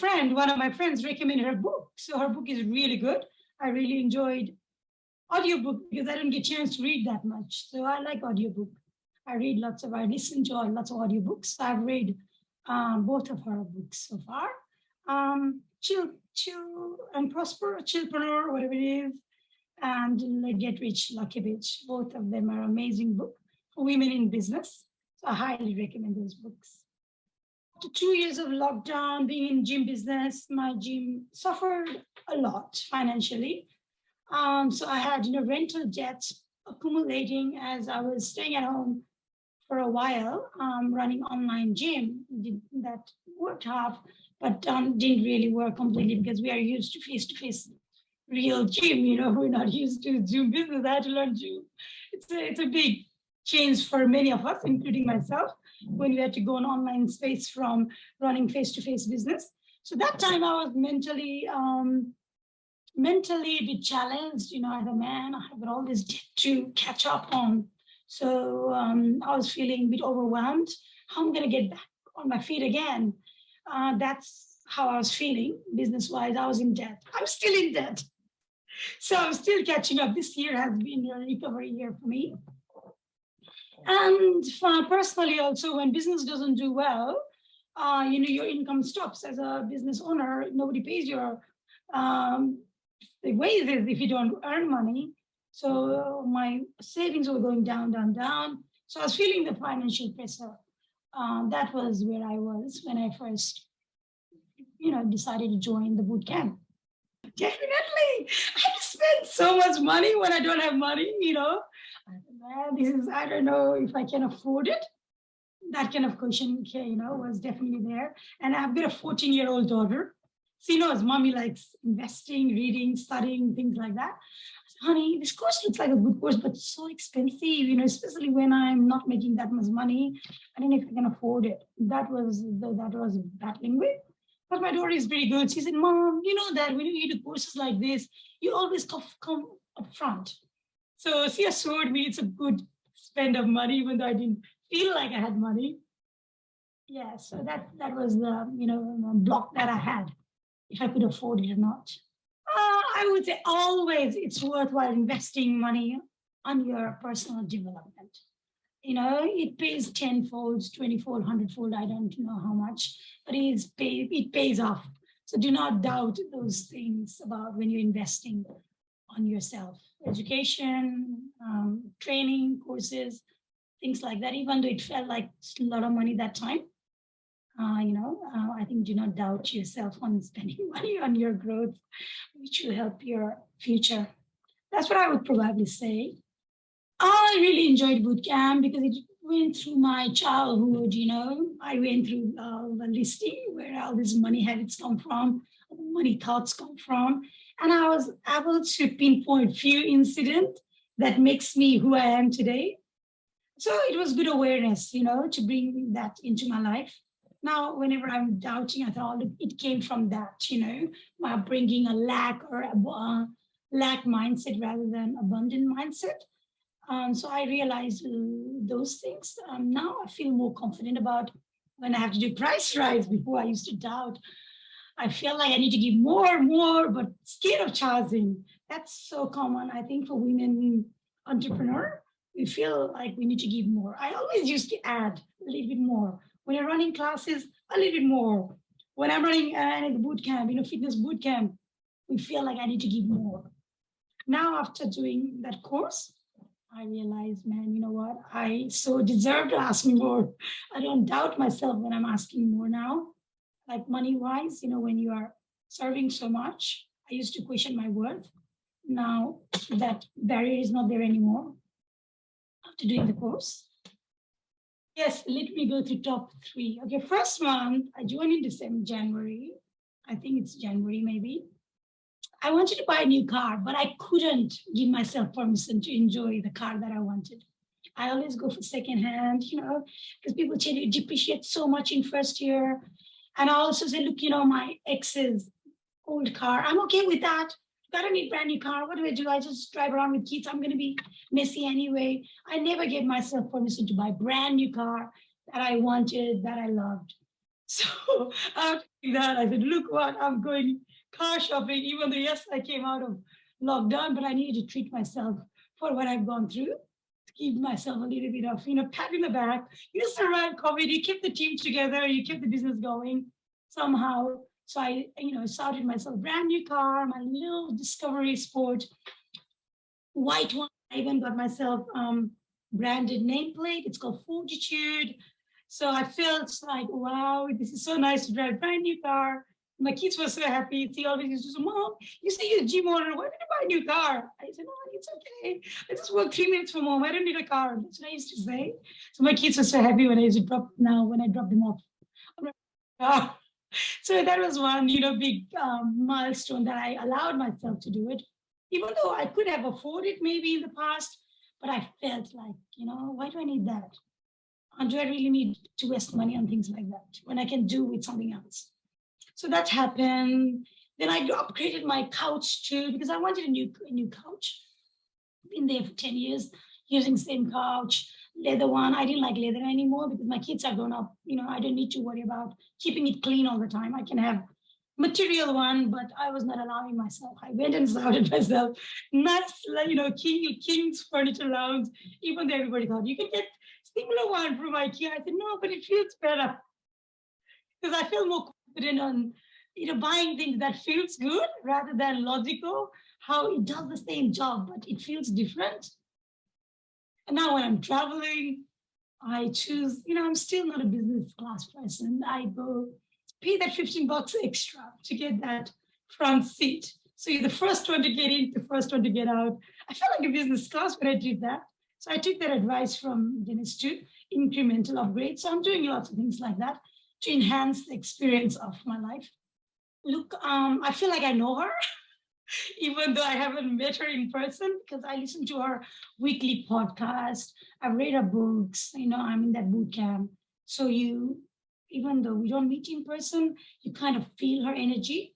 one of my friends recommended her book. So her book is really good. I really enjoyed audiobook because I don't get a chance to read that much. So I like audiobook. I listen to lots of audiobooks. I've read both of her books so far. Chill and Prosper, Chillpreneur, whatever it is, and Get Rich, Lucky Bitch. Both of them are amazing books for women in business. So I highly recommend those books. After 2 years of lockdown, being in gym business, my gym suffered a lot financially. So I had rental debts accumulating as I was staying at home for a while, running online gym. That worked half, but didn't really work completely because we are used to face-to-face real gym. We're not used to Zoom business. I had to learn Zoom. It's a big change for many of us, including myself, when we had to go an online space from running face-to-face business. So that time I was mentally a bit challenged. As a man, I have all this debt to catch up on. So I was feeling a bit overwhelmed. How am I going to get back on my feet again? That's how I was feeling business-wise. I was in debt. I'm still in debt. So I'm still catching up. This year has been a recovery year for me. And personally also, when business doesn't do well, your income stops. As a business owner, nobody pays your the wages if you don't earn money. So my savings were going down. So I was feeling the financial pressure. That was where I was when I first, decided to join the boot camp. Definitely. I have to spend so much money when I don't have money, I don't know if I can afford it. That kind of question, was definitely there. And I've got a 14-year-old daughter. She knows mommy likes investing, reading, studying, things like that. I said, honey, this course looks like a good course, but it's so expensive, especially when I'm not making that much money. I don't know if I can afford it. That was battling with. But my daughter is very good. She said, Mom, you know that when you do courses like this, you always come up front. So she assured me it's a good spend of money, even though I didn't feel like I had money. Yeah, so that was the block that I had, if I could afford it or not. I would say always it's worthwhile investing money on your personal development. It pays 10-fold, 20-fold, 100-fold, I don't know how much, but it pays off. So do not doubt those things about when you're investing on yourself. Education, training, courses, things like that, even though it felt like a lot of money that time. I think do not doubt yourself on spending money on your growth, which will help your future. That's what I would probably say. I really enjoyed boot camp because it went through my childhood. I went through the listing where all these money habits come from, money thoughts come from, and I was able to pinpoint few incidents that makes me who I am today. So it was good awareness, to bring that into my life. Now, whenever I'm doubting, I thought it came from that, my bringing a lack or a lack mindset rather than abundant mindset. So I realized those things. Now I feel more confident about when I have to do price rise. Before I used to doubt. I feel like I need to give more, but scared of charging. That's so common, I think, for women entrepreneur. We feel like we need to give more. I always used to add a little bit more. When you're running classes, a little bit more. When I'm running a boot camp, fitness boot camp, we feel like I need to give more. Now, after doing that course, I realized, man, you know what? I so deserve to ask me more. I don't doubt myself when I'm asking more now. Like money-wise, when you are serving so much, I used to question my worth. Now that barrier is not there anymore after doing the course. Yes, let me go to top 3. Okay, first month, I joined in January. I think it's January maybe. I wanted to buy a new car, but I couldn't give myself permission to enjoy the car that I wanted. I always go for secondhand, because people tell you it depreciates so much in first year. And I also say, look, my ex's old car, I'm okay with that. I don't need brand new car. What do? I just drive around with kids. I'm going to be messy anyway. I never gave myself permission to buy brand new car that I wanted, that I loved. So after that, I said, look what, I'm going car shopping, even though, yes, I came out of lockdown, but I needed to treat myself for what I've gone through, to give myself a little bit of, pat in the back. You survived COVID, you kept the team together, you kept the business going somehow. So I, started myself a brand new car, my little Discovery Sport, white one. I even got myself branded nameplate. It's called Fortitude. So I felt like, wow, this is so nice to drive a brand new car. My kids were so happy. They always used to say, Mom, you say you're a gym owner. Why did you buy a new car? I said, no, it's okay. I just work 3 minutes from home. I don't need a car. That's what I used to say. So my kids were so happy when I used to when I drop them off. So that was one, big milestone that I allowed myself to do it, even though I could have afforded maybe in the past, but I felt like, why do I need that? And do I really need to waste money on things like that when I can do with something else? So that happened. Then I upgraded my couch too because I wanted a new couch. Been there for 10 years using same couch, leather one. I didn't like leather anymore because my kids are grown up. I don't need to worry about keeping it clean all the time. I can have material one, but I was not allowing myself. I went and started myself. Nice, King's Furniture Lounge. Even though everybody thought you can get similar one from IKEA. I said, no, but it feels better because I feel more confident on buying things that feels good rather than logical, how it does the same job, but it feels different. And now when I'm traveling, I choose, I'm still not a business class person. I go pay that $15 extra to get that front seat. So you're the first one to get in, the first one to get out. I felt like a business class when I did that. So I took that advice from Denise to incremental upgrade. So I'm doing lots of things like that to enhance the experience of my life. Look, I feel like I know her, even though I haven't met her in person because I listen to her weekly podcast. I've read her books. I'm in that boot camp. So even though we don't meet in person, you kind of feel her energy.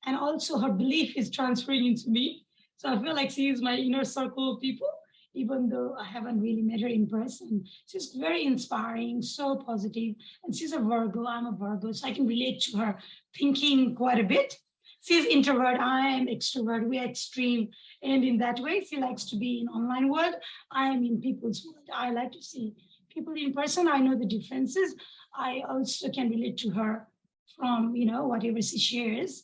And also her belief is transferring into me. So I feel like she is my inner circle of people, even though I haven't really met her in person. She's very inspiring, so positive. And she's a Virgo, I'm a Virgo, so I can relate to her thinking quite a bit. She's introvert, I am extrovert, we are extreme. And in that way, she likes to be in online world. I am in people's world. I like to see people in person. I know the differences. I also can relate to her from, whatever she shares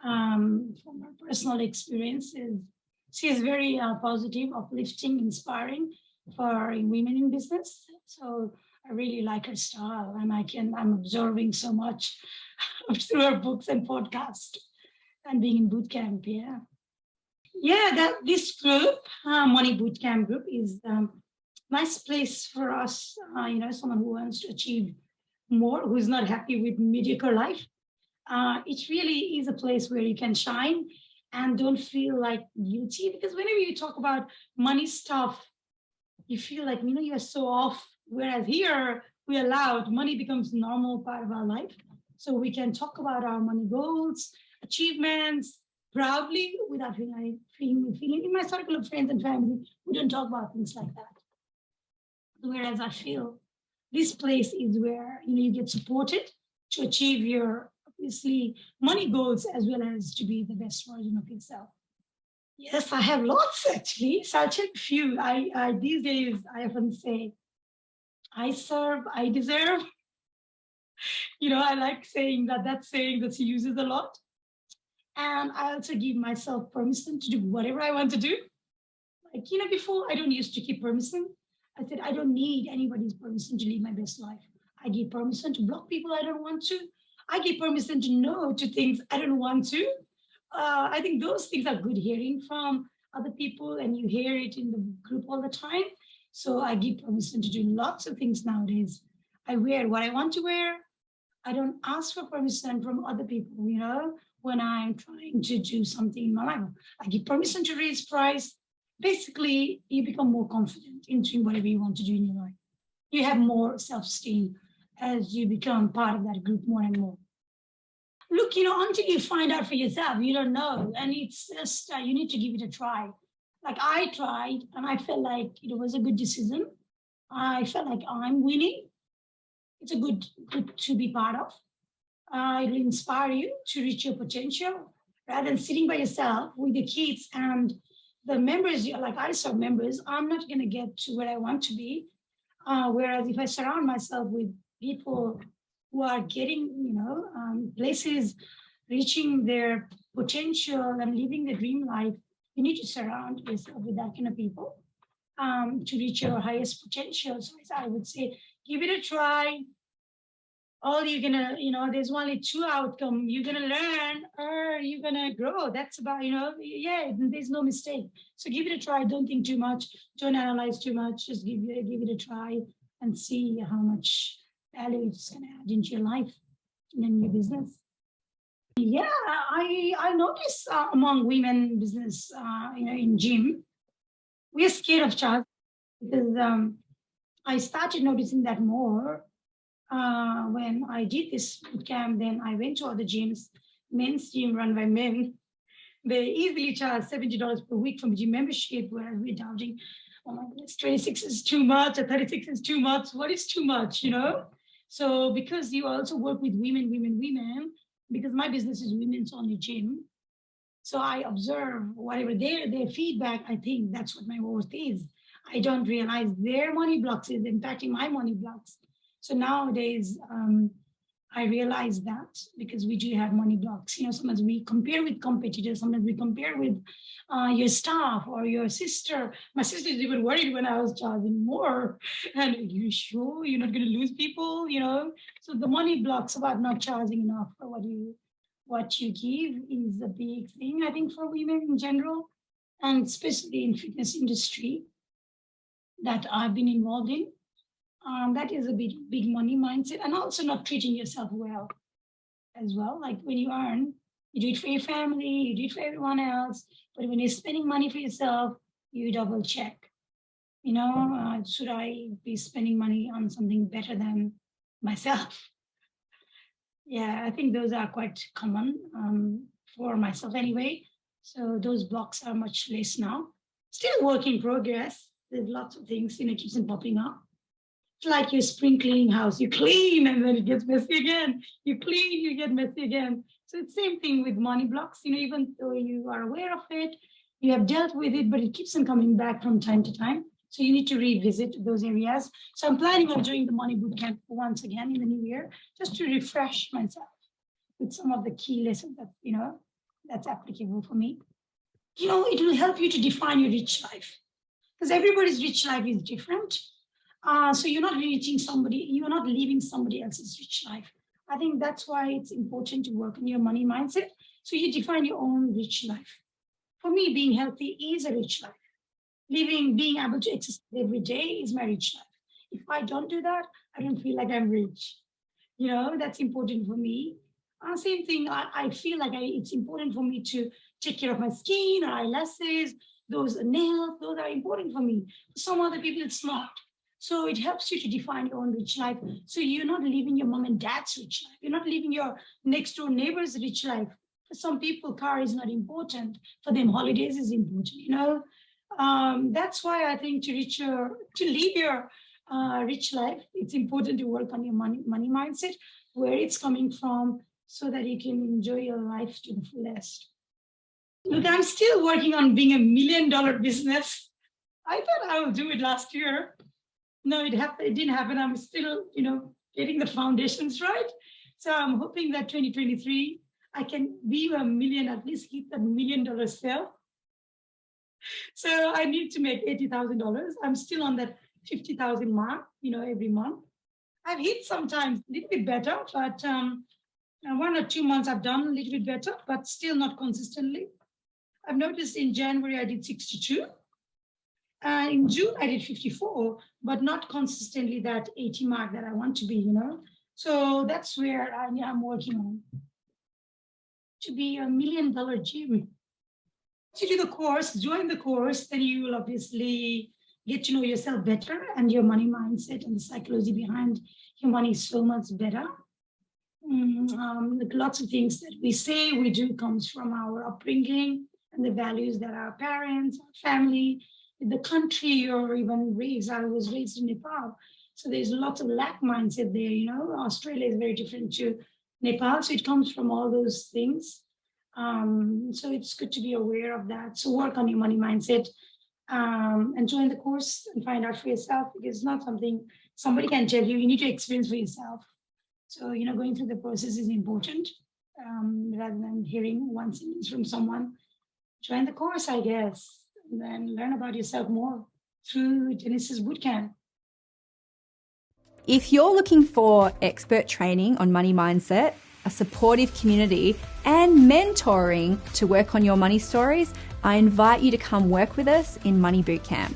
from her personal experiences. She is very positive, uplifting, inspiring for women in business. So I really like her style and I'm absorbing so much through her books and podcasts and being in boot camp. Yeah. Yeah, this group, Money Bootcamp group, is nice place for us, someone who wants to achieve more, who's not happy with mediocre life. It really is a place where you can shine and don't feel like guilty because whenever you talk about money stuff, you feel like, you are so off. Whereas here, we allowed money becomes normal part of our life. So we can talk about our money goals, achievements, proudly without feeling in my circle of friends and family, we don't talk about things like that. Whereas I feel this place is where you get supported to achieve your obviously money goals as well as to be the best version of yourself. Yes, I have lots actually. So I'll check a few. I these days I often say, I serve, I deserve. I like saying that saying that she uses a lot. And I also give myself permission to do whatever I want to do. Like, before I don't used to keep permission. I said, I don't need anybody's permission to live my best life. I give permission to block people I don't want to. I give permission to no to things I don't want to. I think those things are good hearing from other people and you hear it in the group all the time. So I give permission to do lots of things nowadays. I wear what I want to wear. I don't ask for permission from other people, when I'm trying to do something in my life. I give permission to raise price. Basically, you become more confident in doing whatever you want to do in your life. You have more self-esteem as you become part of that group more and more. Look, until you find out for yourself, you don't know. And it's just, you need to give it a try. Like I tried and I felt like it was a good decision. I felt like I'm winning. It's a good to be part of. It will inspire you to reach your potential rather than sitting by yourself with your kids and the members. Like I serve members, I'm not going to get to where I want to be. Whereas if I surround myself with people who are getting, places, reaching their potential and living the dream life, you need to surround yourself with that kind of people to reach your highest potential. So I would say, give it a try. All you're gonna, there's only two outcome. You're gonna learn or you're gonna grow. That's about, yeah, there's no mistake. So give it a try. Don't think too much. Don't analyze too much. Just give it a try and see how much value it's gonna add into your life and in your business. Yeah, I notice among women business, in gym, we are scared of charge because I started noticing that more when I did this bootcamp. Then I went to other gyms, men's gym run by men. They easily charge $70 per week from gym membership, whereas we're doubting, oh my goodness, 26 is too much, or 36 is too much. What is too much, So because you also work with women, because my business is women's only gym. So I observe whatever their feedback, I think that's what my worth is. I don't realize their money blocks is impacting my money blocks. So nowadays, I realize that because we do have money blocks. Sometimes we compare with competitors, sometimes we compare with your staff or your sister. My sister is even worried when I was charging more. And are you sure you're not going to lose people? So the money blocks about not charging enough for what you give is a big thing, I think, for women in general, and especially in fitness industry that I've been involved in. That is a big money mindset, and also not treating yourself well as well. Like when you earn, you do it for your family, you do it for everyone else. But when you're spending money for yourself, you double check. Should I be spending money on something better than myself? Yeah, I think those are quite common for myself anyway. So those blocks are much less now. Still work in progress. There's lots of things, keeps on popping up. It's like you're spring cleaning house. You clean and then it gets messy again. You clean, you get messy again. So it's the same thing with money blocks. Even though you are aware of it, you have dealt with it, but it keeps on coming back from time to time. So you need to revisit those areas. So I'm planning on doing the Money Bootcamp once again in the new year, just to refresh myself with some of the key lessons that, that's applicable for me. It will help you to define your rich life because everybody's rich life is different. So you're not living somebody else's rich life. I think that's why it's important to work on your money mindset. So you define your own rich life. For me, being healthy is a rich life. Being able to exercise every day is my rich life. If I don't do that, I don't feel like I'm rich. That's important for me. Same thing, I feel like it's important for me to take care of my skin or eyelashes, those nails, those are important for me. For some other people, it's not. So it helps you to define your own rich life. So you're not living your mom and dad's rich life. You're not living your next door neighbor's rich life. For some people, car is not important. For them, holidays is important. That's why I think to live your rich life, it's important to work on your money mindset, where it's coming from, so that you can enjoy your life to the fullest. Look, I'm still working on being $1 million business. I thought I would do it last year. No, it didn't happen. I'm still, getting the foundations right. So I'm hoping that 2023, I can be $1 million, at least hit that $1 million sale. So I need to make $80,000. I'm still on that 50,000 mark, every month. I've hit sometimes a little bit better, but 1 or 2 months I've done a little bit better, but still not consistently. I've noticed in January I did 62. In June I did 54, but not consistently that 80 mark that I want to be, So that's where I'm working on. To be $1 million gym. To do the course, join the course, then you will obviously get to know yourself better and your money mindset and the psychology behind your money is so much better. Lots of things that we say, we do comes from our upbringing and the values that our parents, our family, the country, or even raised. I was raised in Nepal. So there's lots of lack mindset there, Australia is very different to Nepal. So it comes from all those things. So it's good to be aware of that. So work on your money mindset, and join the course and find out for yourself, because it's not something somebody can tell you. You need to experience for yourself. So, going through the process is important, rather than hearing one sentence from someone. Join the course, I guess, and then learn about yourself more through Denise's bootcamp. If you're looking for expert training on money mindset, a supportive community, and mentoring to work on your money stories, I invite you to come work with us in Money Bootcamp.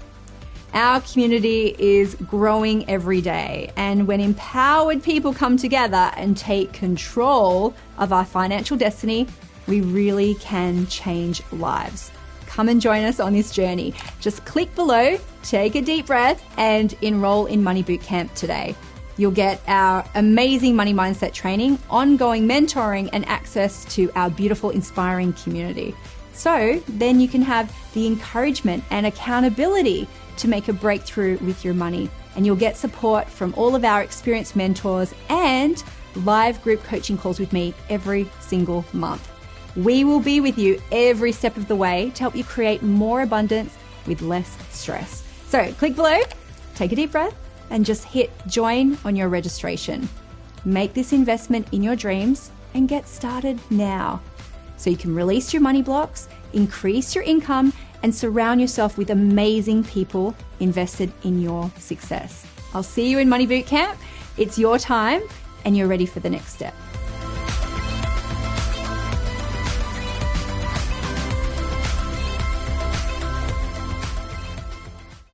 Our community is growing every day, and when empowered people come together and take control of our financial destiny, we really can change lives. Come and join us on this journey. Just click below, take a deep breath, and enroll in Money Bootcamp today. You'll get our amazing money mindset training, ongoing mentoring, and access to our beautiful, inspiring community. So then you can have the encouragement and accountability to make a breakthrough with your money. And you'll get support from all of our experienced mentors and live group coaching calls with me every single month. We will be with you every step of the way to help you create more abundance with less stress. So click below, take a deep breath, and just hit join on your registration. Make this investment in your dreams and get started now, so you can release your money blocks, increase your income, and surround yourself with amazing people invested in your success. I'll see you in Money Bootcamp. It's your time and you're ready for the next step.